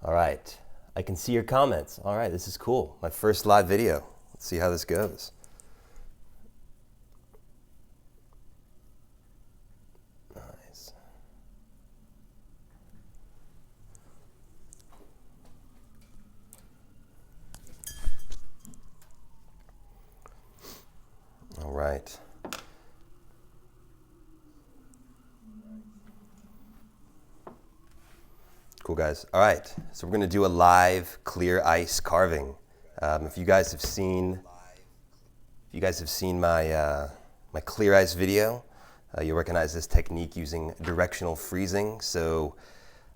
All right, I can see your comments. All right, this is cool. My first live video. Let's see how this goes. Nice. All right. Cool, guys. All right, so we're gonna do a live clear ice carving. If you guys have seen my my clear ice video, you'll recognize this technique using directional freezing. So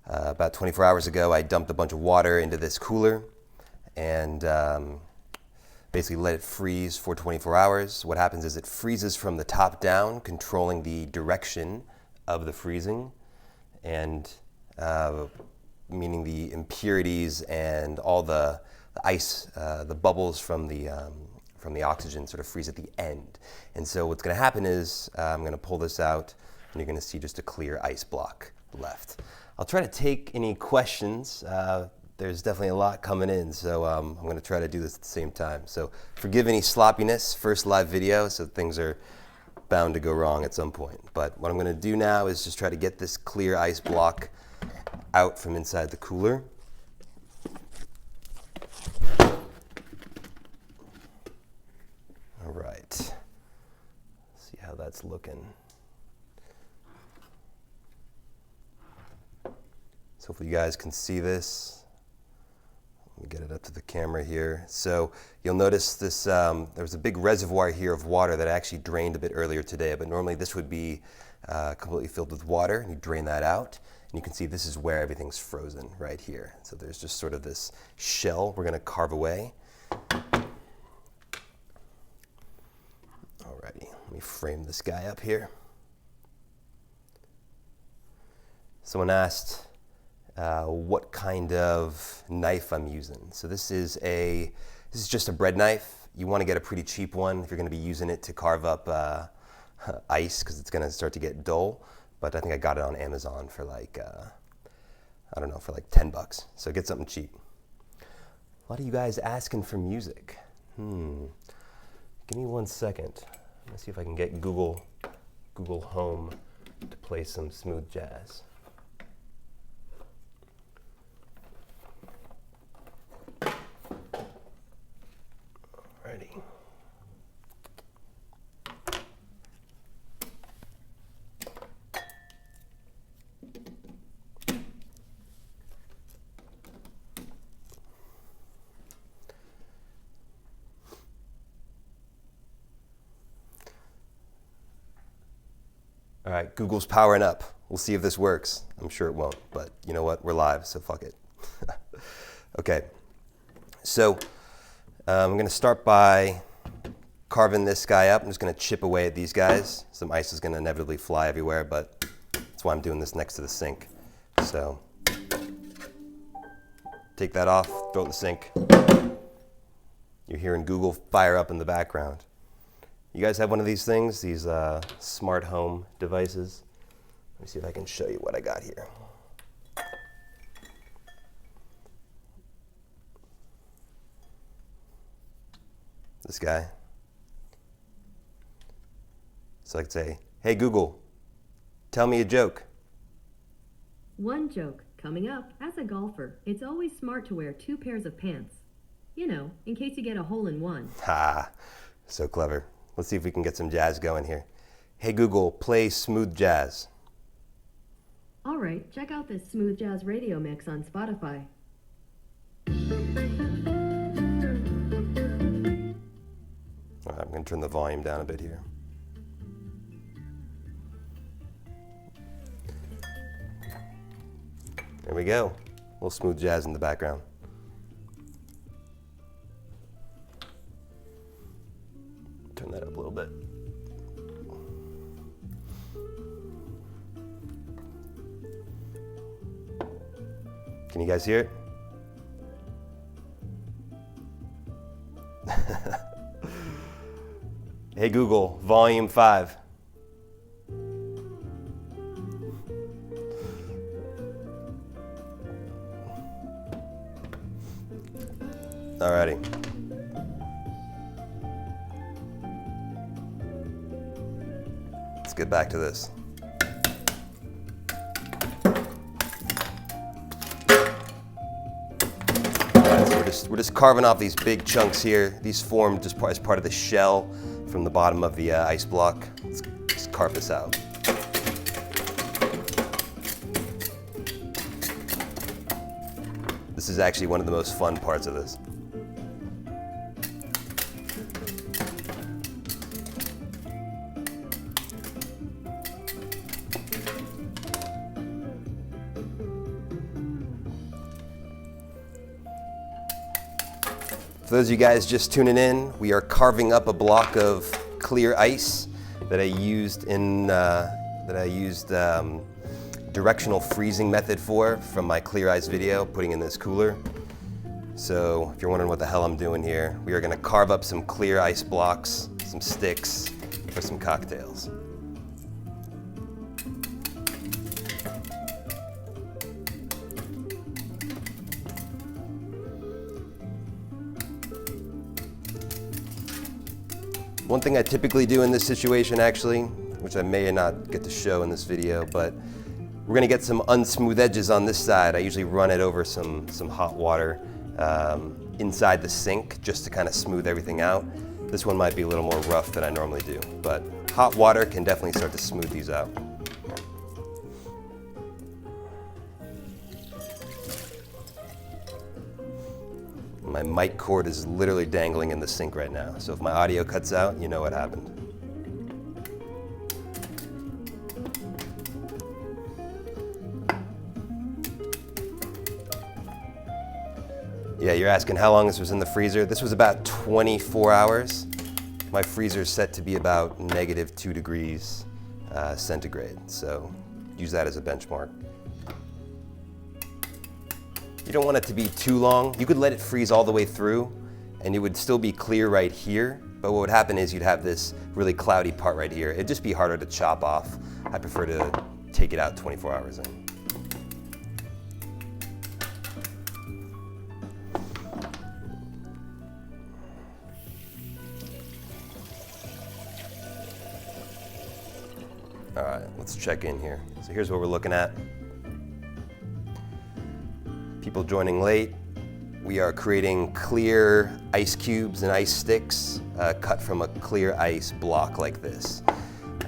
about 24 hours ago, I dumped a bunch of water into this cooler and basically let it freeze for 24 hours. What happens is it freezes from the top down, controlling the direction of the freezing, and meaning the impurities and all the ice, the bubbles from the oxygen sort of freeze at the end. And so what's going to happen is I'm going to pull this out, and you're going to see just a clear ice block left. I'll try to take any questions. There's definitely a lot coming in, so I'm going to try to do this at the same time. So forgive any sloppiness, first live video, so things are bound to go wrong at some point. But what I'm going to do now is just try to get this clear ice block out from inside the cooler. All right, see how that's looking. So hopefully you guys can see this. Let me get it up to the camera here. So you'll notice this, there was a big reservoir here of water that I actually drained a bit earlier today, but normally this would be completely filled with water, and you drain that out. And you can see this is where everything's frozen right here. So there's just sort of this shell we're going to carve away. Alrighty, let me frame this guy up here. Someone asked what kind of knife I'm using. So this is just a bread knife. You want to get a pretty cheap one if you're going to be using it to carve up ice, because it's going to start to get dull. But I think I got it on Amazon for like, I don't know, for like 10 bucks. So get something cheap. A lot of you guys asking for music. Give me 1 second. Let's see if I can get Google Home to play some smooth jazz. Alrighty. All right, Google's powering up. We'll see if this works. I'm sure it won't, but you know what? We're live, so fuck it. Okay, so I'm going to start by carving this guy up. I'm just going to chip away at these guys. Some ice is going to inevitably fly everywhere, but that's why I'm doing this next to the sink. So take that off, throw it in the sink. You're hearing Google fire up in the background. You guys have one of these things, these smart home devices? Let me see if I can show you what I got here. This guy. So I could say, hey Google, tell me a joke. One joke coming up. As a golfer, it's always smart to wear 2 pairs of pants. You know, in case you get a hole in one. Ha, so clever. Let's see if we can get some jazz going here. Hey Google, play smooth jazz. All right, check out this smooth jazz radio mix on Spotify. All right, I'm going to turn the volume down a bit here. There we go. A little smooth jazz in the background. Turn that up a little bit. Can you guys hear it? Hey Google, volume 5. Alrighty. Let's get back to this. So we're just carving off these big chunks here. These form just as part of the shell from the bottom of the ice block. Let's just carve this out. This is actually one of the most fun parts of this. For those of you guys just tuning in, we are carving up a block of clear ice that I used directional freezing method from my clear ice video, putting in this cooler. So if you're wondering what the hell I'm doing here, we are going to carve up some clear ice blocks, some sticks for some cocktails. One thing I typically do in this situation, actually, which I may not get to show in this video, but we're gonna get some unsmooth edges on this side. I usually run it over some hot water inside the sink just to kind of smooth everything out. This one might be a little more rough than I normally do, but hot water can definitely start to smooth these out. My mic cord is literally dangling in the sink right now, so if my audio cuts out, you know what happened. Yeah, you're asking how long this was in the freezer. This was about 24 hours. My freezer is set to be about -2 degrees centigrade, so use that as a benchmark. You don't want it to be too long. You could let it freeze all the way through and it would still be clear right here, but what would happen is you'd have this really cloudy part right here. It'd just be harder to chop off. I prefer to take it out 24 hours in. All right, let's check in here. So here's what we're looking at. People joining late, we are creating clear ice cubes and ice sticks cut from a clear ice block like this.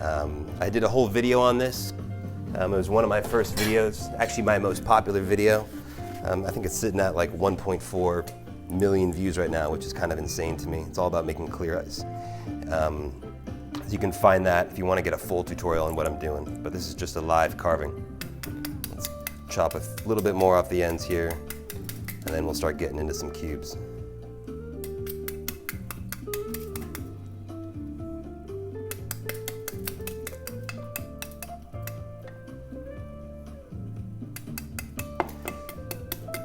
I did a whole video on this. It was one of my first videos, actually my most popular video. I think it's sitting at like 1.4 million views right now, which is kind of insane to me. It's all about making clear ice. So you can find that if you want to get a full tutorial on what I'm doing, but this is just a live carving. Chop a little bit more off the ends here, and then we'll start getting into some cubes.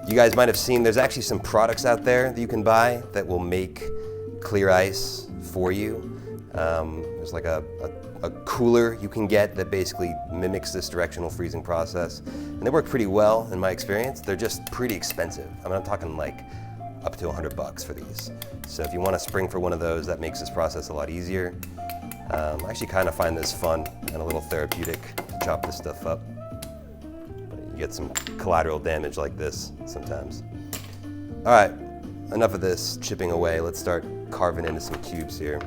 You guys might have seen there's actually some products out there that you can buy that will make clear ice for you. There's like a cooler you can get that basically mimics this directional freezing process. And they work pretty well in my experience. They're just pretty expensive. I mean, I'm talking like up to $100 for these. So if you want a spring for one of those, that makes this process a lot easier. I actually kind of find this fun and a little therapeutic to chop this stuff up. You get some collateral damage like this sometimes. All right, enough of this chipping away. Let's start carving into some cubes here.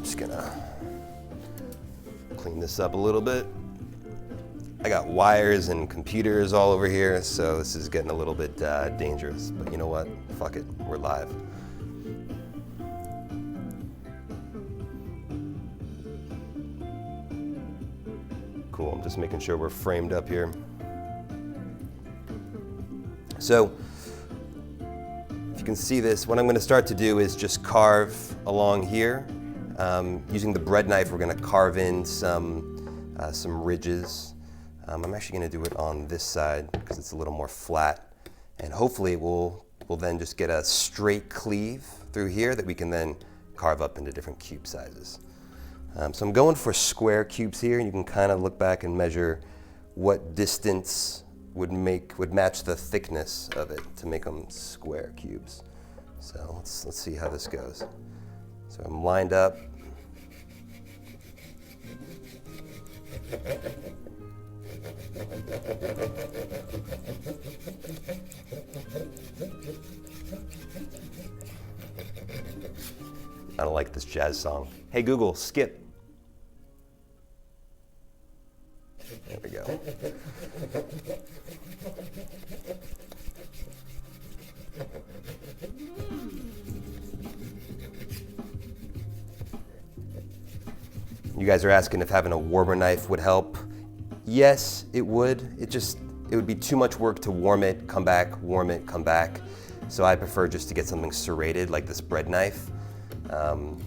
Just gonna clean this up a little bit. I got wires and computers all over here, so this is getting a little bit dangerous. But you know what? Fuck it, we're live. Cool, I'm just making sure we're framed up here. So, if you can see this, what I'm gonna start to do is just carve along here. Using the bread knife, we're gonna carve in some ridges. I'm actually gonna do it on this side because it's a little more flat. And hopefully we'll then just get a straight cleave through here that we can then carve up into different cube sizes. So I'm going for square cubes here, and you can kind of look back and measure what distance would match the thickness of it to make them square cubes. So let's see how this goes. So I'm lined up. I don't like this jazz song. Hey Google, skip. There we go. You guys are asking if having a warmer knife would help. Yes, it would. It would be too much work to warm it, come back, warm it, come back. So I prefer just to get something serrated like this bread knife. All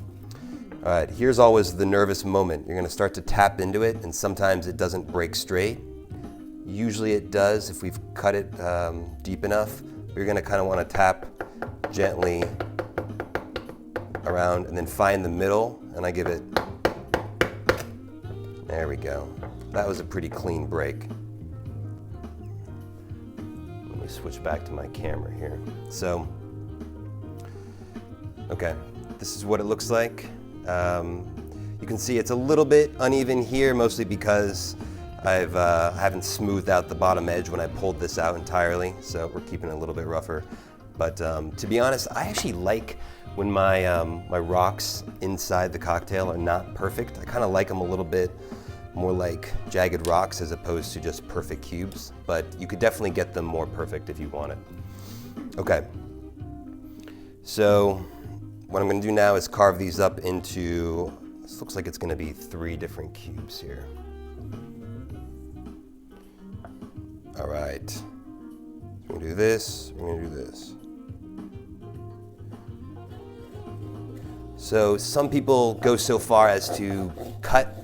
right, here's always the nervous moment. You're gonna start to tap into it, and sometimes it doesn't break straight. Usually it does if we've cut it deep enough. You're gonna kind of wanna tap gently around and then find the middle, and I give it, there we go. That was a pretty clean break. Let me switch back to my camera here. So, okay, this is what it looks like. You can see it's a little bit uneven here, mostly because I haven't smoothed out the bottom edge when I pulled this out entirely, so we're keeping it a little bit rougher. But to be honest, I actually like when my rocks inside the cocktail are not perfect. I kind of like them a little bit more like jagged rocks as opposed to just perfect cubes, but you could definitely get them more perfect if you wanted. Okay, so what I'm gonna do now is carve these up into, this looks like it's gonna be 3 different cubes here. All right, we're gonna do this, we're gonna do this. So some people go so far as to cut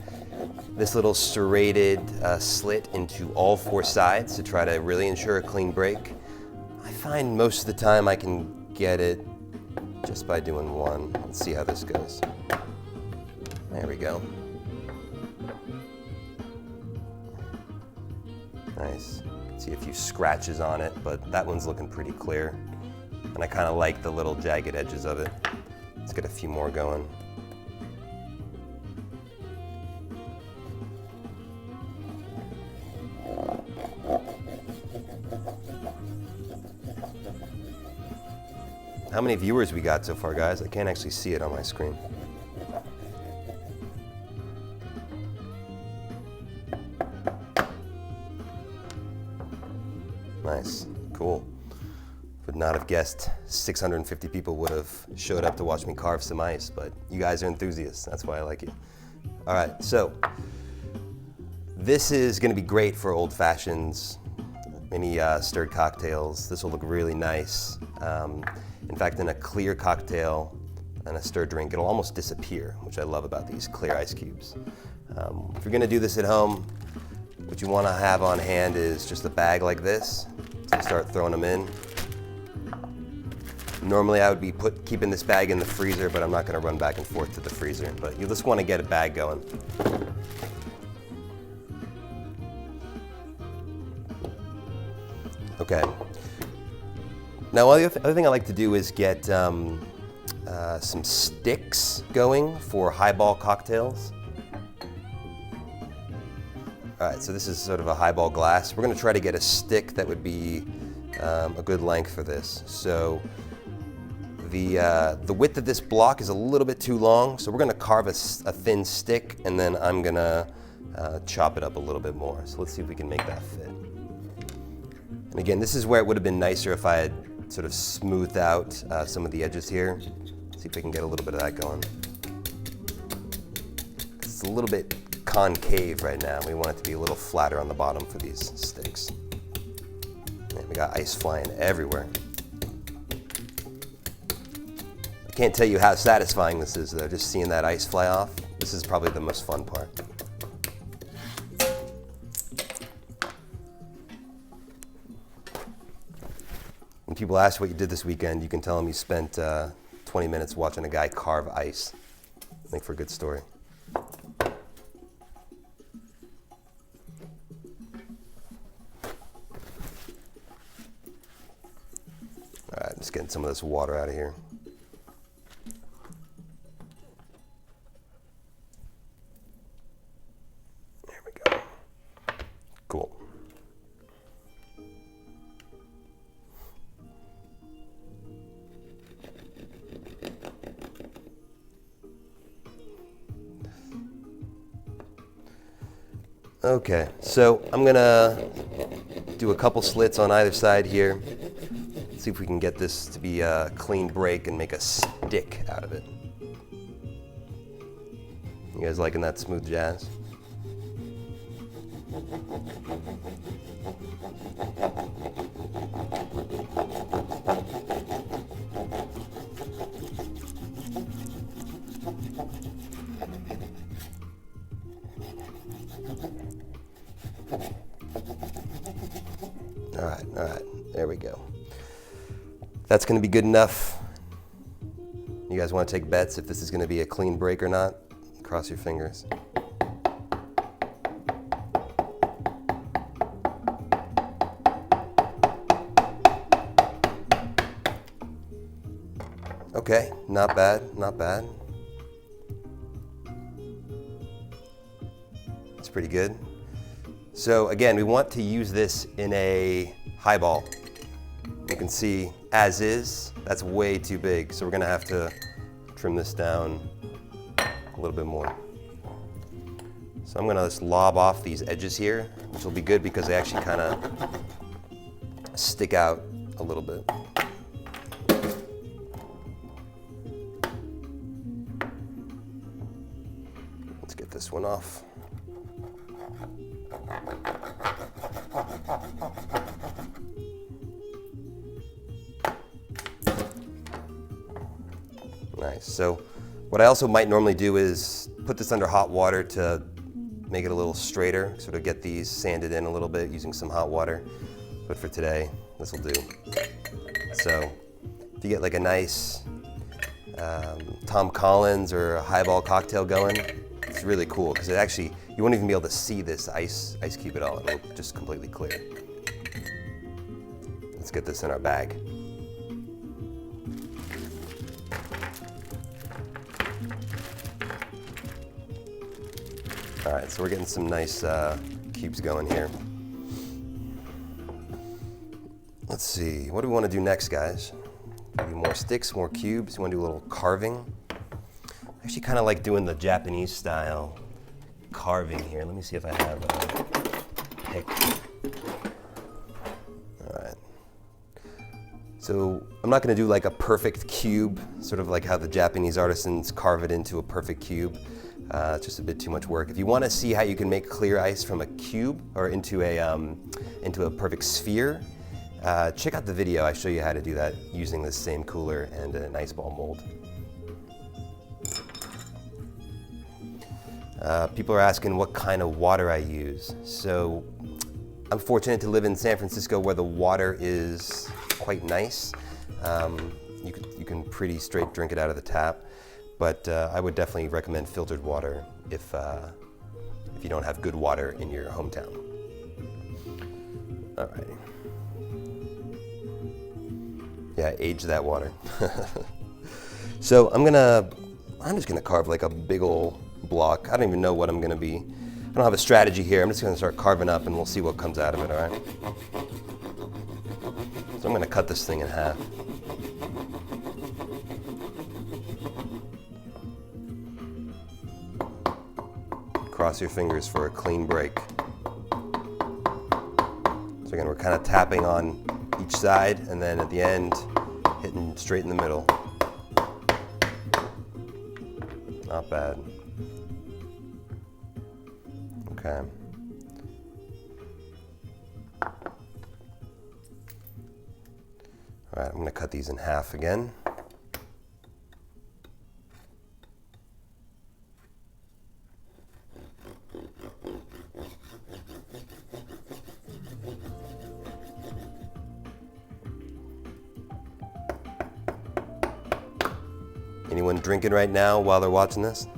this little serrated slit into all 4 sides to try to really ensure a clean break. I find most of the time I can get it just by doing one. Let's see how this goes. There we go. Nice. You can see a few scratches on it, but that one's looking pretty clear. And I kind of like the little jagged edges of it. Let's get a few more going. How many viewers we got so far, guys? I can't actually see it on my screen. Nice, cool. Would not have guessed 650 people would have showed up to watch me carve some ice, but you guys are enthusiasts. That's why I like it. All right, so this is gonna be great for old fashions, any stirred cocktails. This will look really nice. In fact, in a clear cocktail and a stirred drink, it'll almost disappear, which I love about these clear ice cubes. If you're gonna do this at home, what you wanna have on hand is just a bag like this. So start throwing them in. Normally I would be keeping this bag in the freezer, but I'm not gonna run back and forth to the freezer. But you just wanna get a bag going. Okay. Now, the other thing I like to do is get some sticks going for highball cocktails. All right, so this is sort of a highball glass. We're gonna try to get a stick that would be a good length for this. So the width of this block is a little bit too long, so we're gonna carve a thin stick, and then I'm gonna chop it up a little bit more. So let's see if we can make that fit. And again, this is where it would have been nicer if I had sort of smoothed out some of the edges here. See if we can get a little bit of that going. It's a little bit concave right now. We want it to be a little flatter on the bottom for these sticks. And we got ice flying everywhere. I can't tell you how satisfying this is though, just seeing that ice fly off. This is probably the most fun part. When people ask what you did this weekend, you can tell them you spent 20 minutes watching a guy carve ice. Make for a good story. Just getting some of this water out of here. There we go. Cool. Okay, so I'm gonna do a couple slits on either side here. See if we can get this to be a clean break and make a stick out of it. You guys liking that smooth jazz? All right, there we go. That's going to be good enough. You guys want to take bets if this is going to be a clean break or not? Cross your fingers. Okay, not bad, not bad. It's pretty good. So again, we want to use this in a highball. You can see as is, that's way too big. So we're gonna have to trim this down a little bit more. So I'm gonna just lob off these edges here, which will be good because they actually kind of stick out a little bit. Let's get this one off. Nice. So what I also might normally do is put this under hot water to make it a little straighter, sort of get these sanded in a little bit using some hot water. But for today, this will do. So if you get like a nice Tom Collins or a highball cocktail going, it's really cool because it actually, you won't even be able to see this ice cube at all. It'll just completely clear. Let's get this in our bag. All right, so we're getting some nice cubes going here. Let's see, what do we want to do next, guys? Maybe more sticks, more cubes. You want to do a little carving? I actually kind of like doing the Japanese style carving here. Let me see if I have a pick. All right. So I'm not going to do like a perfect cube, sort of like how the Japanese artisans carve it into a perfect cube. It's just a bit too much work. If you want to see how you can make clear ice from a cube or into a perfect sphere, check out the video. I show you how to do that using this same cooler and an ice ball mold. People are asking what kind of water I use. So I'm fortunate to live in San Francisco where the water is quite nice. You can pretty straight drink it out of the tap, but I would definitely recommend filtered water if you don't have good water in your hometown. All right. Yeah, age that water. So I'm just gonna carve like a big ol' block. I don't even know what I'm gonna be. I don't have a strategy here. I'm just gonna start carving up and we'll see what comes out of it, all right? So I'm gonna cut this thing in half. Cross your fingers for a clean break. So again, we're kind of tapping on each side and then at the end, hitting straight in the middle. Not bad. Okay. All right, I'm going to cut these in half again. Anyone drinking right now while they're watching this?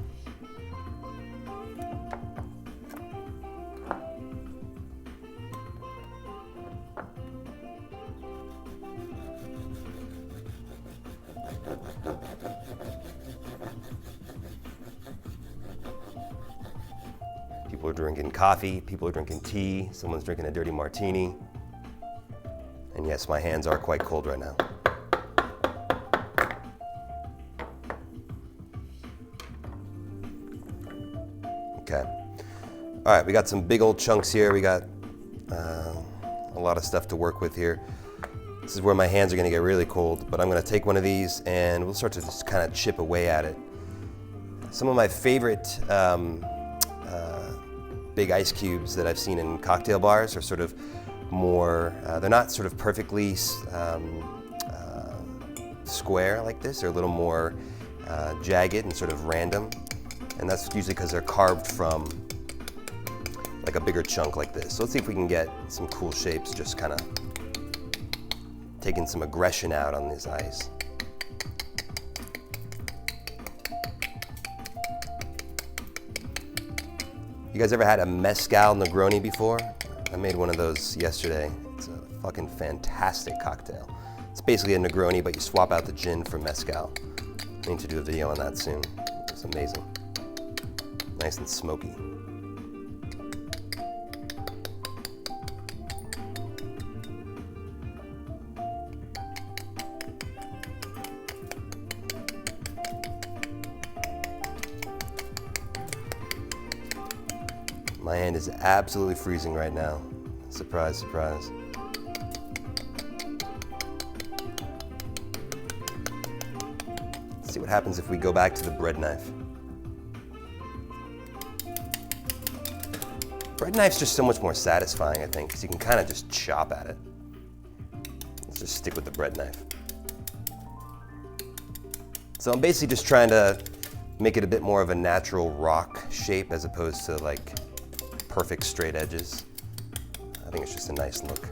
People are drinking coffee, people are drinking tea, someone's drinking a dirty martini. And yes, my hands are quite cold right now. Okay. All right, we got some big old chunks here. We got a lot of stuff to work with here. This is where my hands are gonna get really cold, but I'm gonna take one of these and we'll start to just kind of chip away at it. Some of my favorite big ice cubes that I've seen in cocktail bars are sort of more, they're not sort of perfectly square like this. They're a little more jagged and sort of random. And that's usually because they're carved from like a bigger chunk like this. So let's see if we can get some cool shapes, just kind of taking some aggression out on this ice. You guys ever had a mezcal Negroni before? I made one of those yesterday. It's a fucking fantastic cocktail. It's basically a Negroni, but you swap out the gin for mezcal. I need to do a video on that soon. It's amazing. Nice and smoky. My hand is absolutely freezing right now. Surprise, surprise. Let's see what happens if we go back to the bread knife. Bread knife's just so much more satisfying, I think, because you can kind of just chop at it. Let's just stick with the bread knife. So I'm basically just trying to make it a bit more of a natural rock shape as opposed to like perfect straight edges. I think it's just a nice look.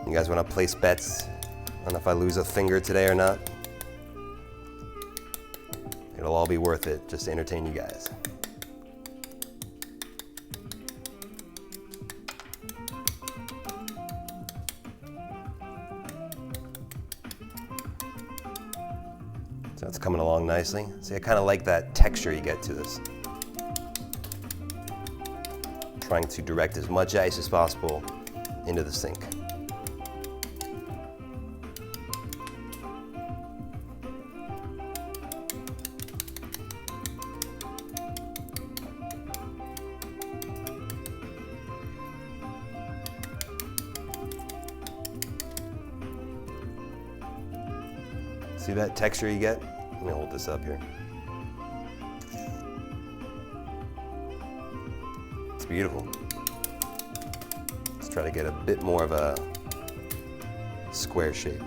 You guys want to place bets on if I lose a finger today or not? It'll all be worth it just to entertain you guys. So it's coming along nicely. See, I kind of like that texture you get to this. Trying to direct as much ice as possible into the sink. See that texture you get? Let me hold this up here. It's beautiful. Let's try to get a bit more of a square shape.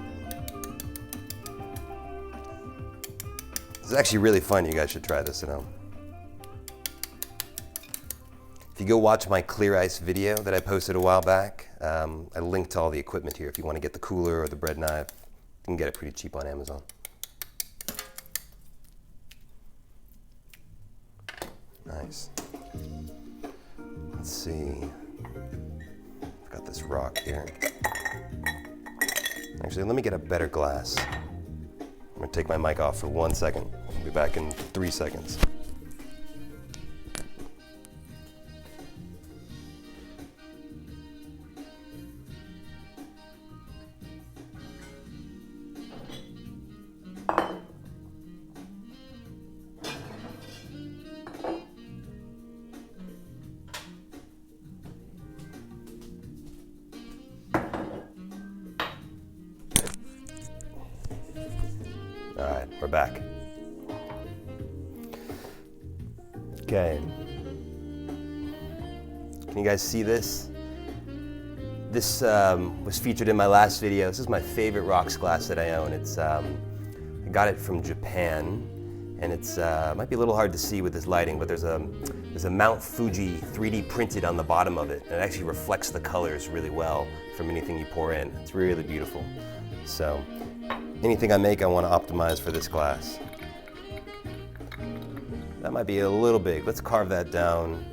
This is actually really fun. You guys should try this at home. If you go watch my clear ice video that I posted a while back, I linked to all the equipment here if you want to get the cooler or the bread knife. You can get it pretty cheap on Amazon. Nice. Let's see. I've got this rock here. Actually, let me get a better glass. I'm gonna take my mic off for 1 second. I'll be back in 3 seconds. All right, we're back. Okay. Can you guys see this? This was featured in my last video. This is my favorite rocks glass that I own. It's I got it from Japan, and it's might be a little hard to see with this lighting, but there's a There's a Mount Fuji 3D printed on the bottom of it, and it actually reflects the colors really well from anything you pour in. It's really beautiful. So anything I make, I want to optimize for this glass. That might be a little big. Let's carve that down,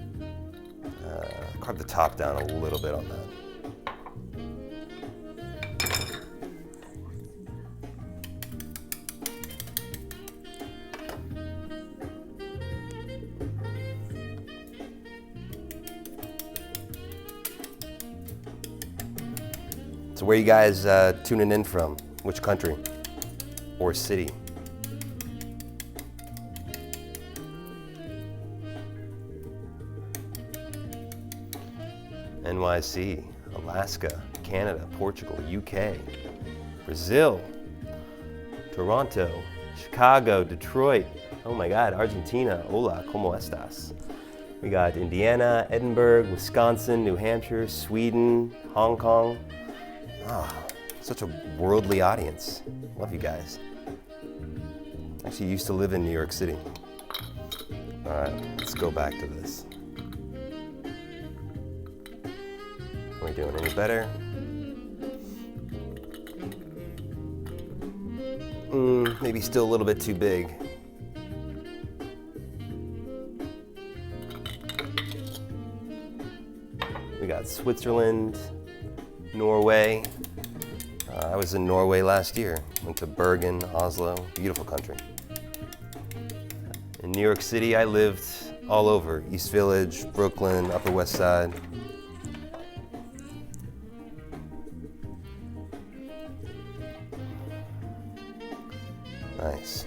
carve the top down a little bit on that. So where are you guys tuning in from? Which country or city? NYC, Alaska, Canada, Portugal, UK, Brazil, Toronto, Chicago, Detroit. Oh my God, Argentina. Hola, ¿cómo estás? We got Indiana, Edinburgh, Wisconsin, New Hampshire, Sweden, Hong Kong. Ah, such a worldly audience. Love you guys. Actually used to live in New York City. All right, let's go back to this. Are we doing any better? Maybe still a little bit too big. We got Switzerland, Norway. I was in Norway last year. Went to Bergen, Oslo, beautiful country. In New York City, I lived all over. East Village, Brooklyn, Upper West Side. Nice.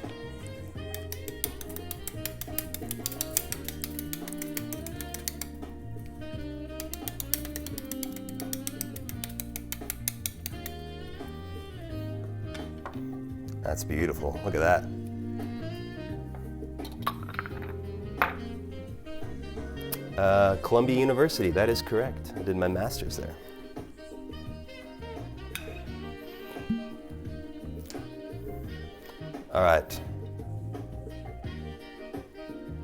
That's beautiful. Look at that. Columbia University, that is correct. I did my master's there. All right.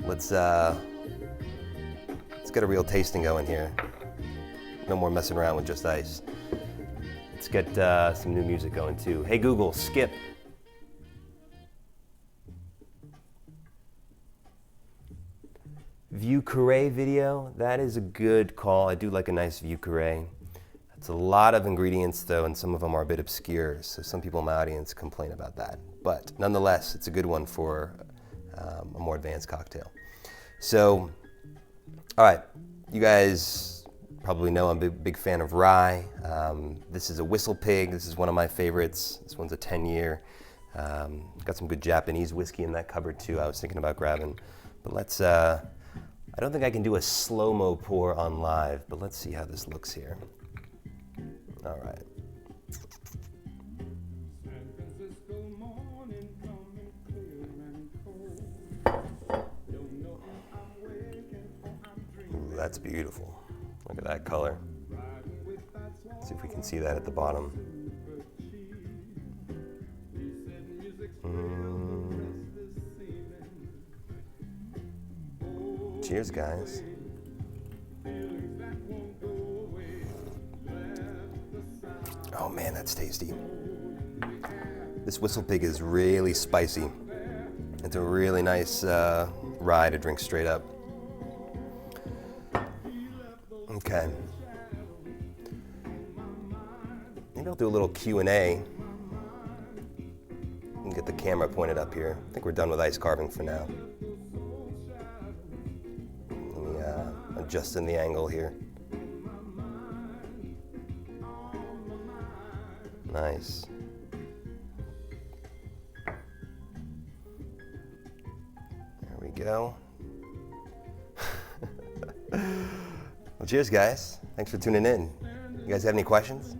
Let's get a real tasting going here. No more messing around with just ice. Let's get some new music going too. Hey Google, skip. Vieux Carré video, that is a good call. I do like a nice Vieux Carré. It's a lot of ingredients though, and some of them are a bit obscure, so some people in my audience complain about that. But nonetheless, it's a good one for a more advanced cocktail. So, all right, you guys probably know I'm a big fan of rye. This is a Whistle Pig. This is one of my favorites. This one's a 10-year. Got some good Japanese whiskey in that cupboard too. I was thinking about grabbing, but let's. I don't think I can do a slow-mo pour on live, but let's see how this looks here. All right. Ooh, that's beautiful. Look at that color. See if we can see that at the bottom. Cheers, guys. Oh man, that's tasty. This Whistle Pig is really spicy. It's a really nice rye to drink straight up. Okay. Maybe I'll do a little Q&A and get the camera pointed up here. I think we're done with ice carving for now. Adjusting the angle here. Nice. There we go. Well, cheers, guys. Thanks for tuning in. You guys have any questions?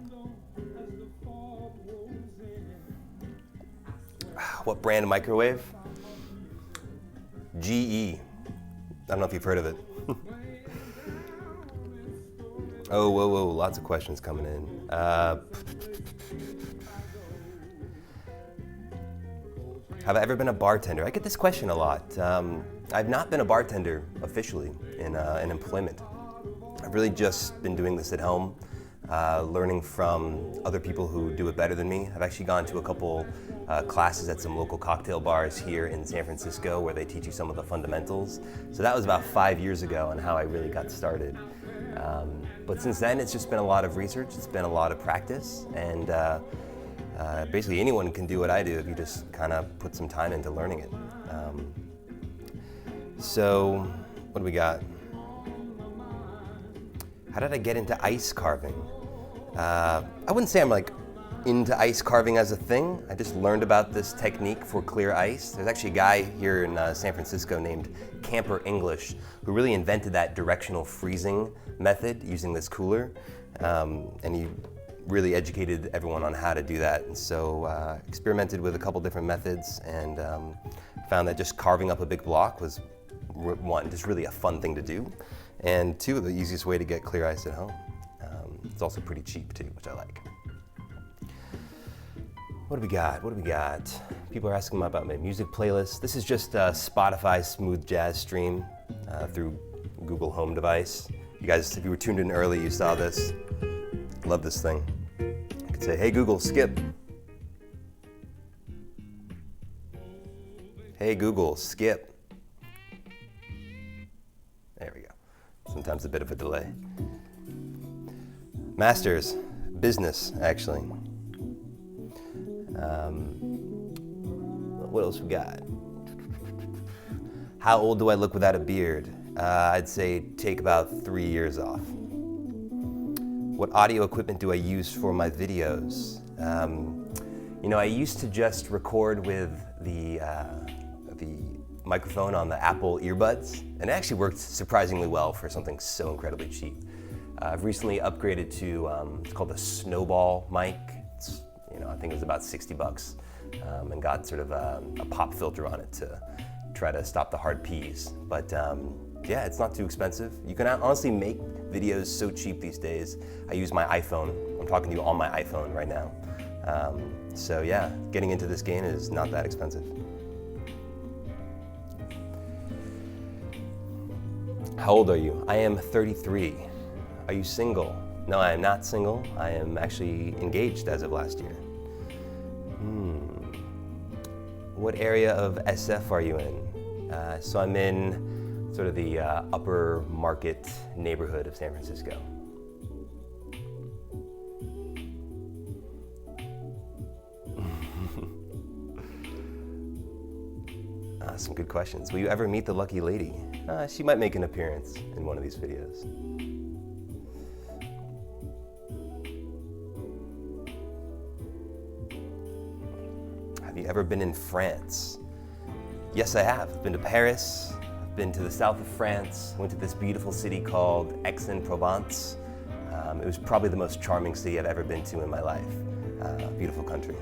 What brand of microwave? GE. I don't know if you've heard of it. Oh, whoa, lots of questions coming in. Have I ever been a bartender? I get this question a lot. I've not been a bartender officially in employment. I've really just been doing this at home, learning from other people who do it better than me. I've actually gone to a couple classes at some local cocktail bars here in San Francisco where they teach you some of the fundamentals. So that was about 5 years ago on how I really got started. But since then, it's just been a lot of research, it's been a lot of practice, and basically anyone can do what I do if you just kind of put some time into learning it. So, what do we got? How did I get into ice carving? I wouldn't say I'm like into ice carving as a thing. I just learned about this technique for clear ice. There's actually a guy here in San Francisco named Camper English who really invented that directional freezing method using this cooler. And he really educated everyone on how to do that. And so experimented with a couple different methods and found that just carving up a big block was, one, just really a fun thing to do. And two, the easiest way to get clear ice at home. It's also pretty cheap too, which I like. What do we got? What do we got? People are asking about my music playlist. This is just a Spotify smooth jazz stream through Google Home device. You guys, if you were tuned in early, you saw this. Love this thing. I could say, hey Google, skip. Hey Google, skip. There we go. Sometimes a bit of a delay. Masters, business, actually. What else we got? How old do I look without a beard? I'd say take about 3 years off. What audio equipment do I use for my videos? You know, I used to just record with the microphone on the Apple earbuds, and it actually worked surprisingly well for something so incredibly cheap. I've recently upgraded to, it's called the Snowball mic. It's, you know, I think it was about $60, and got sort of a pop filter on it to try to stop the hard P's. But yeah, it's not too expensive. You can honestly make videos so cheap these days. I use my iPhone. I'm talking to you on my iPhone right now. So yeah, getting into this game is not that expensive. How old are you? I am 33. Are you single? No, I am not single. I am actually engaged as of last year. What area of SF are you in? So I'm in sort of the upper market neighborhood of San Francisco. Some good questions. Will you ever meet the lucky lady? She might make an appearance in one of these videos. Have you ever been in France? Yes, I have. I've been to Paris. I've been to the south of France. Went to this beautiful city called Aix-en-Provence. It was probably the most charming city I've ever been to in my life. Beautiful country.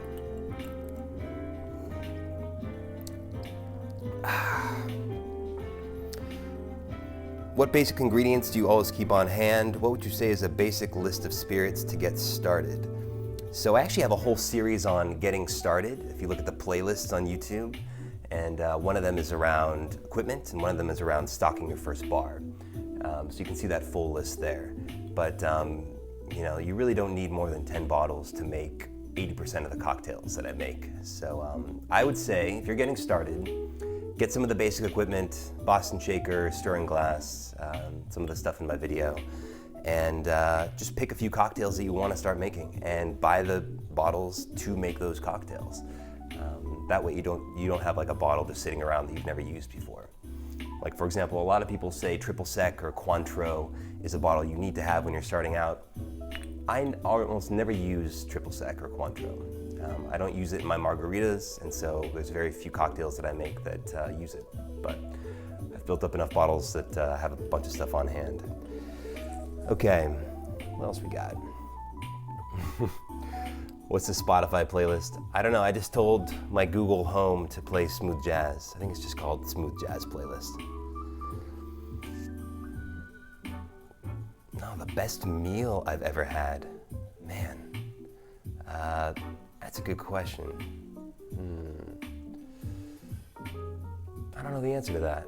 What basic ingredients do you always keep on hand? What would you say is a basic list of spirits to get started? So I actually have a whole series on getting started. If you look at the playlists on YouTube, and one of them is around equipment, and one of them is around stocking your first bar. So you can see that full list there. But you know, you really don't need more than 10 bottles to make 80% of the cocktails that I make. So I would say, if you're getting started, get some of the basic equipment, Boston shaker, stirring glass, some of the stuff in my video, and just pick a few cocktails that you want to start making and buy the bottles to make those cocktails. That way you don't have like a bottle just sitting around that you've never used before. Like for example, a lot of people say triple sec or Cointreau is a bottle you need to have when you're starting out. I almost never use triple sec or Cointreau. I don't use it in my margaritas, and so there's very few cocktails that I make that use it. But I've built up enough bottles that have a bunch of stuff on hand. Okay, what else we got? What's the Spotify playlist? I don't know, I just told my Google Home to play smooth jazz. I think it's just called smooth jazz playlist. Oh, the best meal I've ever had. Man, that's a good question. don't know the answer to that.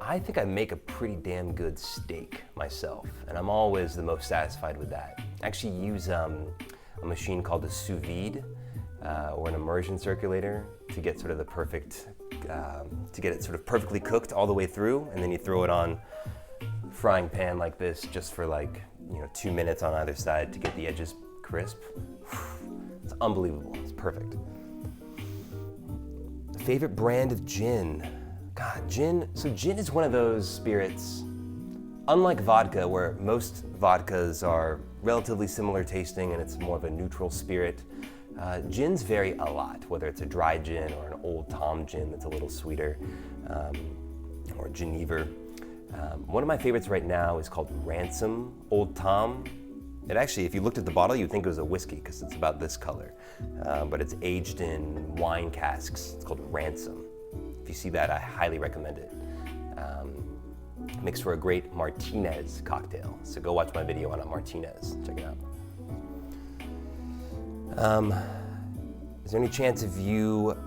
I think I make a pretty damn good steak myself, and I'm always the most satisfied with that. I actually use a machine called a sous vide or an immersion circulator to get sort of the perfect, to get it sort of perfectly cooked all the way through, and then you throw it on a frying pan like this just for like 2 minutes on either side to get the edges crisp. It's unbelievable. It's perfect. Favorite brand of gin? God, gin. So gin is one of those spirits, unlike vodka, where most vodkas are relatively similar tasting and it's more of a neutral spirit. Gins vary a lot, whether it's a dry gin or an Old Tom gin that's a little sweeter, or Genever. One of my favorites right now is called Ransom Old Tom. It actually, if you looked at the bottle, you'd think it was a whiskey because it's about this color, but it's aged in wine casks. It's called Ransom. If you see that, I highly recommend it. It makes for a great Martinez cocktail. So go watch my video on a Martinez. Check it out. Is there any chance of you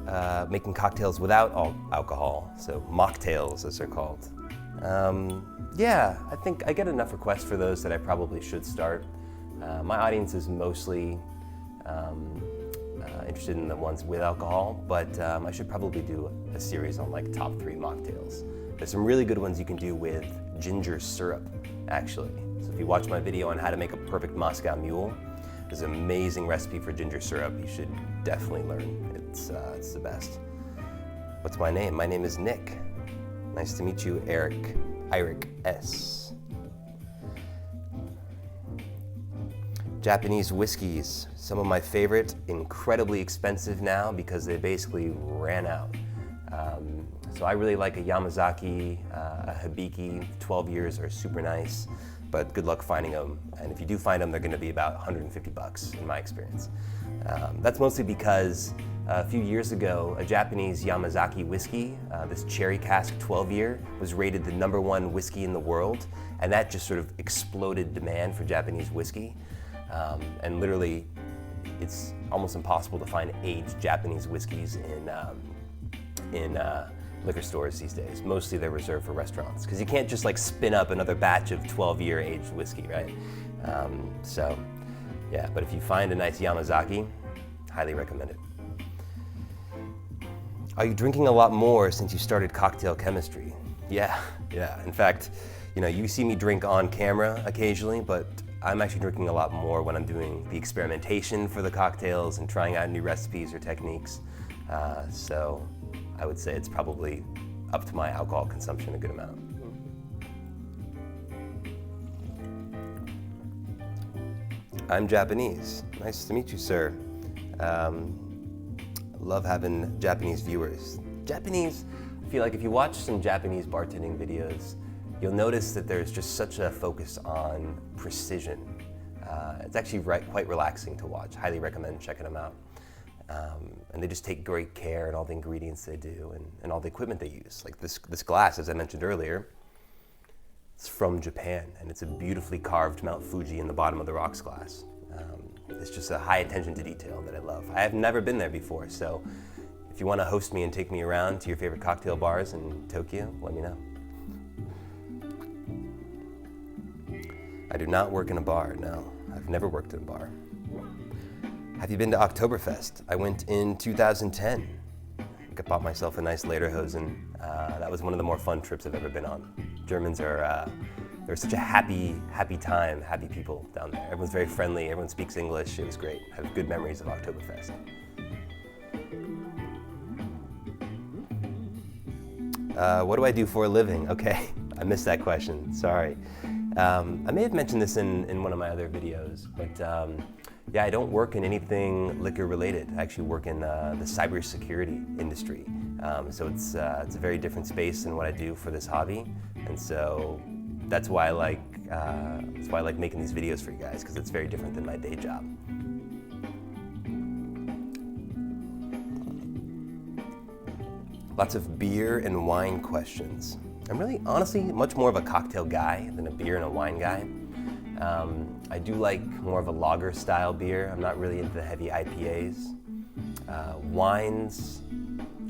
making cocktails without alcohol? So mocktails, as they're called. Yeah, I think I get enough requests for those that I probably should start. My audience is mostly interested in the ones with alcohol, but I should probably do a series on like top 3 mocktails. There's some really good ones you can do with ginger syrup, actually. So if you watch my video on how to make a perfect Moscow Mule, there's an amazing recipe for ginger syrup. You should definitely learn. It's the best. What's my name? My name is Nick. Nice to meet you, Eric S. Japanese whiskeys, some of my favorite, incredibly expensive now because they basically ran out. So I really like a Yamazaki, a Hibiki. 12 years are super nice, but good luck finding them. And if you do find them, they're gonna be about $150 in my experience. That's mostly because a few years ago, a Japanese Yamazaki whiskey, this cherry cask 12-year, was rated the #1 whiskey in the world, and that just sort of exploded demand for Japanese whiskey. And literally, it's almost impossible to find aged Japanese whiskeys in liquor stores these days. Mostly they're reserved for restaurants, because you can't just like spin up another batch of 12-year aged whiskey, right? So, yeah, but if you find a nice Yamazaki, highly recommend it. Are you drinking a lot more since you started cocktail chemistry? Yeah. In fact, you see me drink on camera occasionally, but I'm actually drinking a lot more when I'm doing the experimentation for the cocktails and trying out new recipes or techniques. So I would say it's probably up to my alcohol consumption a good amount. I'm Japanese. Nice to meet you, sir. Love having Japanese viewers. Japanese, I feel like if you watch some Japanese bartending videos, you'll notice that there's just such a focus on precision. It's actually quite relaxing to watch. Highly recommend checking them out. And they just take great care in all the ingredients they do and all the equipment they use. Like this glass, as I mentioned earlier, it's from Japan, and it's a beautifully carved Mount Fuji in the bottom of the rocks glass. It's just a high attention to detail that I love. I have never been there before, so if you want to host me and take me around to your favorite cocktail bars in Tokyo, let me know. I do not work in a bar, no. I've never worked in a bar. Have you been to Oktoberfest? I went in 2010. I bought myself a nice lederhosen. That was one of the more fun trips I've ever been on. Germans are, they're such a happy time, happy people down there. Everyone's very friendly, everyone speaks English. It was great. I have good memories of Oktoberfest. What do I do for a living? Okay, I missed that question, sorry. I may have mentioned this in one of my other videos, but yeah, I don't work in anything liquor related. I actually work in the cybersecurity industry. So it's a very different space than what I do for this hobby. And so that's why I like making these videos for you guys, because it's very different than my day job. Lots of beer and wine questions. I'm really, honestly, much more of a cocktail guy than a beer and a wine guy. I do like more of a lager style beer. I'm not really into the heavy IPAs. Wines,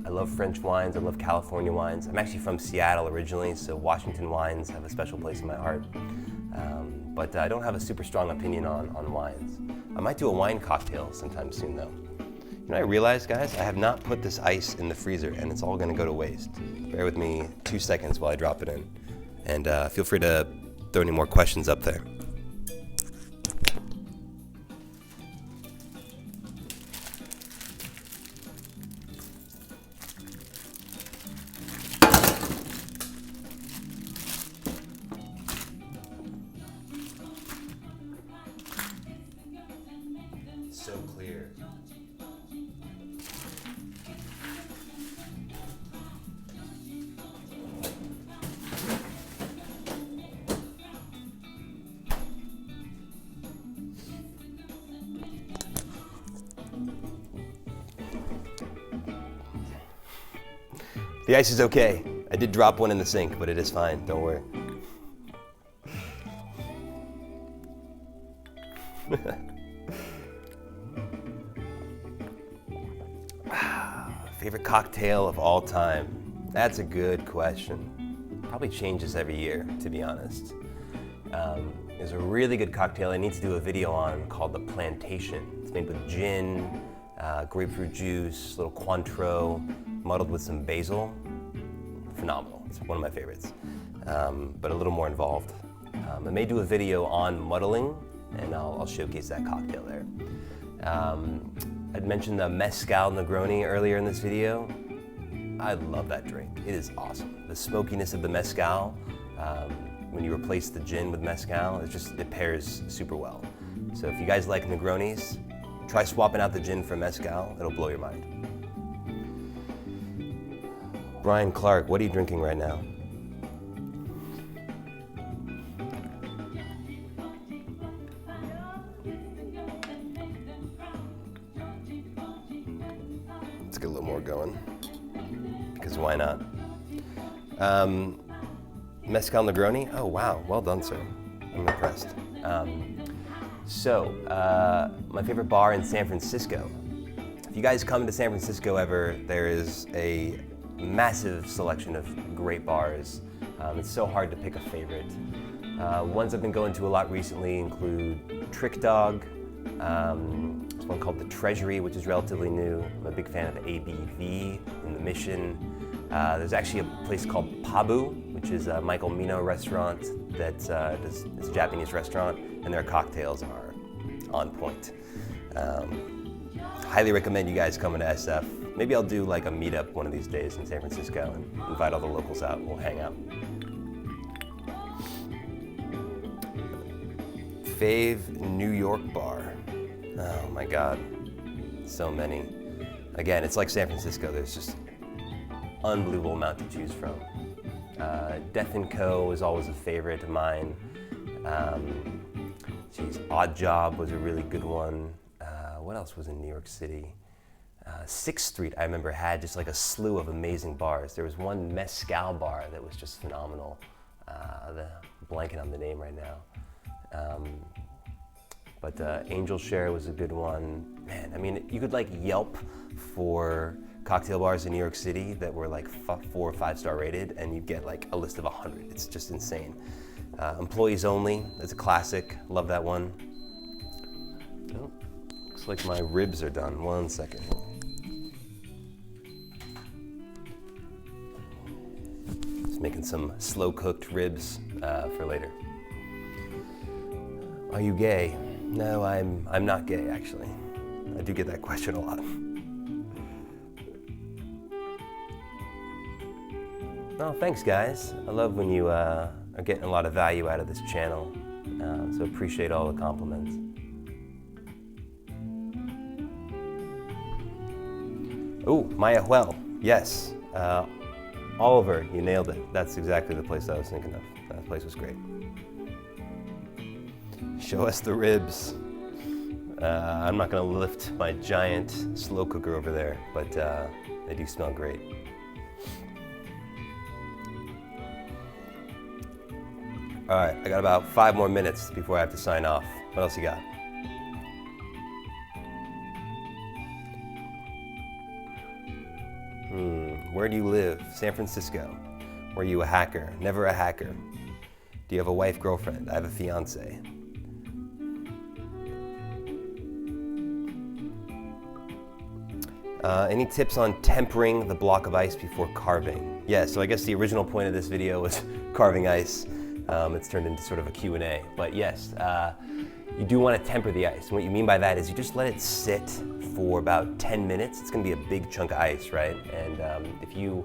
I love French wines, I love California wines. I'm actually from Seattle originally, so Washington wines have a special place in my heart. But I don't have a super strong opinion on wines. I might do a wine cocktail sometime soon though. You know, I realized, guys, I have not put this ice in the freezer and it's all gonna go to waste. Bear with me 2 seconds while I drop it in. And feel free to throw any more questions up there. So clear. The ice is okay. I did drop one in the sink, but it is fine. Don't worry. Favorite cocktail of all time? That's a good question. Probably changes every year, to be honest. There's a really good cocktail I need to do a video on called the Plantation. It's made with gin, grapefruit juice, a little Cointreau, muddled with some basil. Phenomenal. It's one of my favorites, but a little more involved. I may do a video on muddling, and I'll showcase that cocktail there. I'd mentioned the Mezcal Negroni earlier in this video. I love that drink. It is awesome. The smokiness of the Mezcal, when you replace the gin with Mezcal, it pairs super well. So if you guys like Negronis, try swapping out the gin for Mezcal. It'll blow your mind. Brian Clark, what are you drinking right now? Let's get a little more going, because why not? Mezcal Negroni? Oh wow, well done, sir. I'm impressed. My favorite bar in San Francisco. If you guys come to San Francisco ever, there is a massive selection of great bars. It's so hard to pick a favorite. Ones I've been going to a lot recently include Trick Dog. There's one called The Treasury, which is relatively new. I'm a big fan of ABV in the Mission. There's actually a place called Pabu, which is a Michael Mino restaurant it's a Japanese restaurant, and their cocktails are on point. Highly recommend you guys coming to SF. Maybe I'll do like a meetup one of these days in San Francisco and invite all the locals out. We'll hang out. Fave New York bar. Oh my God, so many. Again, it's like San Francisco. There's just unbelievable amount to choose from. Death & Co. is always a favorite of mine. Odd Job was a really good one. What else was in New York City? 6th Street, I remember, had just like a slew of amazing bars. There was one Mezcal bar that was just phenomenal. Blanking on the name right now. Angel Share was a good one. Man, I mean, you could like Yelp for cocktail bars in New York City that were like 4 or 5 star rated, and you'd get like a list of 100. It's just insane. Employees Only is a classic. Love that one. Oh, looks like my ribs are done. 1 second. Just making some slow cooked ribs for later. Are you gay? No, I'm not gay, actually. I do get that question a lot. Oh, thanks, guys. I love when you are getting a lot of value out of this channel, so appreciate all the compliments. Oh, Maya Huel, yes. Oliver, you nailed it. That's exactly the place I was thinking of. That place was great. Show us the ribs. I'm not gonna lift my giant slow cooker over there, but they do smell great. All right, I got about 5 more minutes before I have to sign off. What else you got? Where do you live? San Francisco. Were you a hacker? Never a hacker. Do you have a wife, girlfriend? I have a fiance. Any tips on tempering the block of ice before carving? Yeah, so I guess the original point of this video was carving ice. It's turned into sort of a Q&A. But yes, you do want to temper the ice. And what you mean by that is you just let it sit for about 10 minutes. It's going to be a big chunk of ice, right? And if you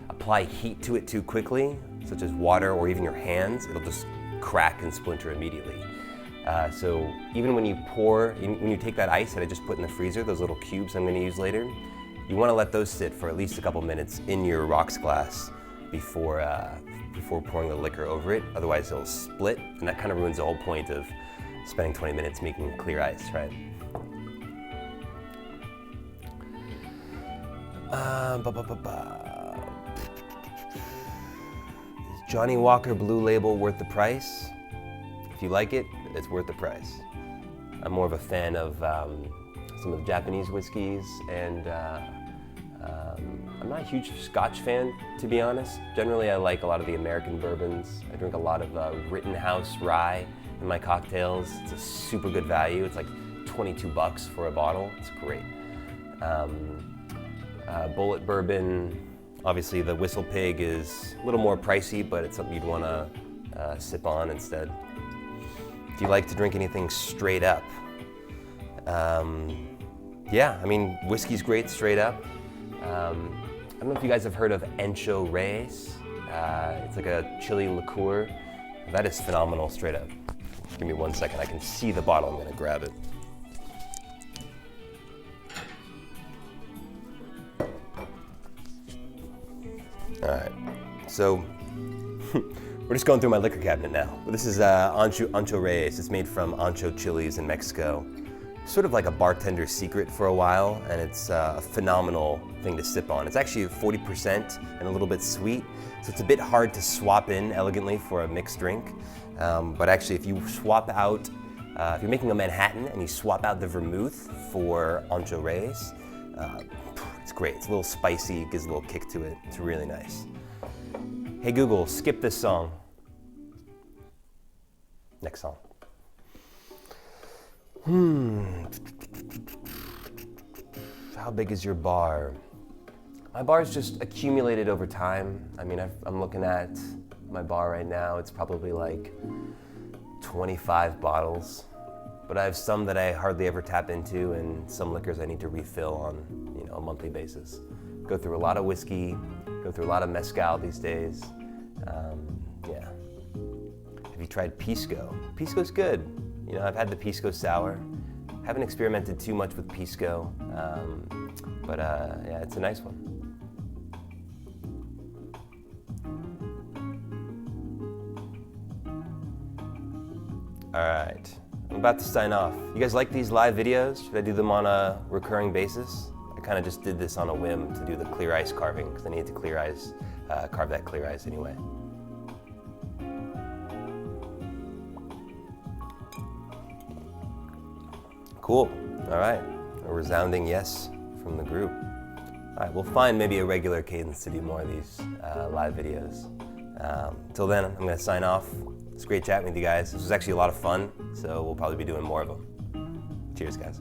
apply heat to it too quickly, such as water or even your hands, it'll just crack and splinter immediately. So even when you take that ice that I just put in the freezer, those little cubes I'm going to use later, you want to let those sit for at least a couple minutes in your rocks glass before pouring the liquor over it. Otherwise it'll split, and that kind of ruins the whole point of spending 20 minutes making clear ice, right? Is Johnny Walker Blue Label worth the price? If you like it, it's worth the price. I'm more of a fan of some of the Japanese whiskeys, and I'm not a huge Scotch fan, to be honest. Generally, I like a lot of the American bourbons. I drink a lot of Rittenhouse rye in my cocktails. It's a super good value. It's like $22 for a bottle. It's great. Bullet bourbon, obviously the Whistle Pig is a little more pricey, but it's something you'd want to sip on instead. Do you like to drink anything straight up? Yeah, I mean, whiskey's great straight up. I don't know if you guys have heard of Ancho Reyes. It's like a chili liqueur. That is phenomenal straight up. Give me 1 second, I can see the bottle, I'm gonna grab it. All right, so we're just going through my liquor cabinet now. This is Ancho Reyes. It's made from ancho chilies in Mexico. Sort of like a bartender's secret for a while, and it's a phenomenal thing to sip on. It's actually 40% and a little bit sweet, so it's a bit hard to swap in elegantly for a mixed drink. But actually, if you swap out, if you're making a Manhattan and you swap out the vermouth for Ancho Reyes, it's great. It's a little spicy, gives a little kick to it. It's really nice. Hey Google, skip this song. Next song. How big is your bar? My bar's just accumulated over time. I mean, I'm looking at my bar right now. It's probably like 25 bottles. But I have some that I hardly ever tap into, and some liquors I need to refill on, a monthly basis. Go through a lot of whiskey, go through a lot of mezcal these days. Yeah. Have you tried Pisco? Pisco's good. I've had the Pisco Sour. Haven't experimented too much with Pisco, but yeah, it's a nice one. All right, I'm about to sign off. You guys like these live videos? Should I do them on a recurring basis? I kind of just did this on a whim to do the clear ice carving because I needed to carve that clear ice anyway. Cool. All right. A resounding yes from the group. All right, we'll find maybe a regular cadence to do more of these live videos. Till then, I'm going to sign off. It's great chatting with you guys. This was actually a lot of fun, so we'll probably be doing more of them. Cheers, guys.